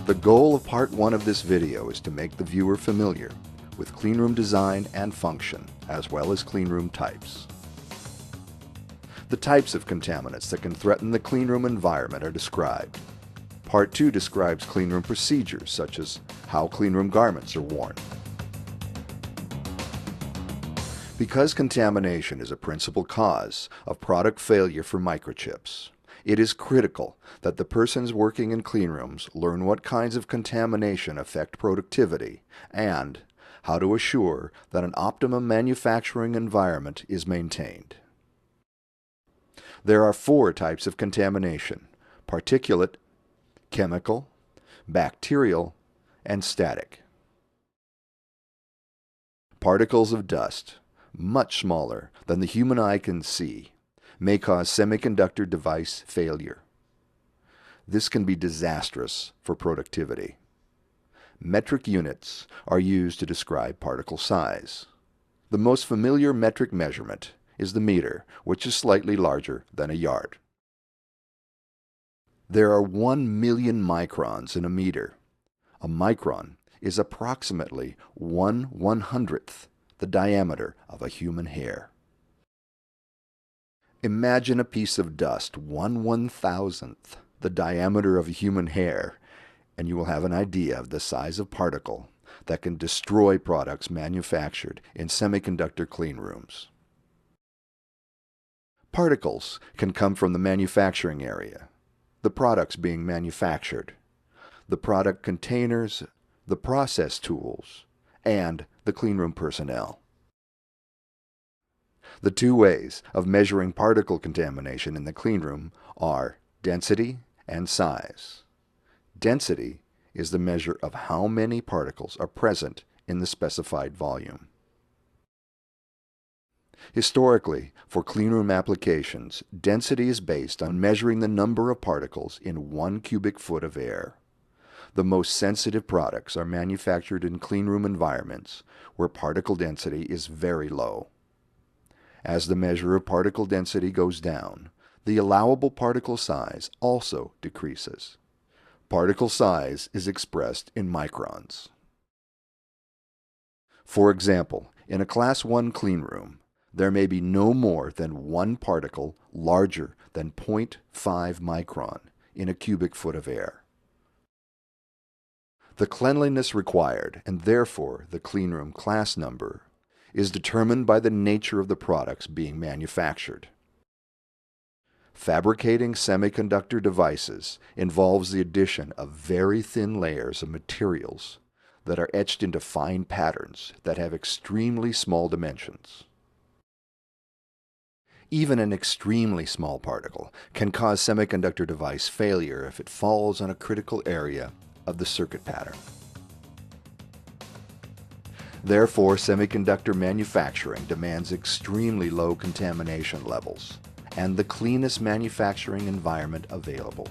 The goal of part 1 of this video is to make the viewer familiar with cleanroom design and function, as well as cleanroom types. The types of contaminants that can threaten the cleanroom environment are described. Part 2 describes cleanroom procedures, such as how cleanroom garments are worn. Because contamination is a principal cause of product failure for microchips, it is critical that the persons working in cleanrooms learn what kinds of contamination affect productivity and how to assure that an optimum manufacturing environment is maintained. There are 4 types of contamination: particulate, chemical, bacterial, and static. Particles of dust, much smaller than the human eye can see, may cause semiconductor device failure. This can be disastrous for productivity. Metric units are used to describe particle size. The most familiar metric measurement is the meter, which is slightly larger than a yard. There are 1 million microns in a meter. A micron is approximately 1/100th the diameter of a human hair. Imagine a piece of dust 1/1000th the diameter of a human hair, and you will have an idea of the size of particle that can destroy products manufactured in semiconductor cleanrooms. Particles can come from the manufacturing area, the products being manufactured, the product containers, the process tools, and the cleanroom personnel. The 2 ways of measuring particle contamination in the cleanroom are density and size. Density is the measure of how many particles are present in the specified volume. Historically, for cleanroom applications, density is based on measuring the number of particles in 1 cubic foot of air. The most sensitive products are manufactured in cleanroom environments where particle density is very low. As the measure of particle density goes down, the allowable particle size also decreases. Particle size is expressed in microns. For example, in a Class 1 cleanroom, there may be no more than 1 particle larger than 0.5 micron in a cubic foot of air. The cleanliness required, and therefore the cleanroom class number, is determined by the nature of the products being manufactured. Fabricating semiconductor devices involves the addition of very thin layers of materials that are etched into fine patterns that have extremely small dimensions. Even an extremely small particle can cause semiconductor device failure if it falls on a critical area of the circuit pattern. Therefore, semiconductor manufacturing demands extremely low contamination levels and the cleanest manufacturing environment available.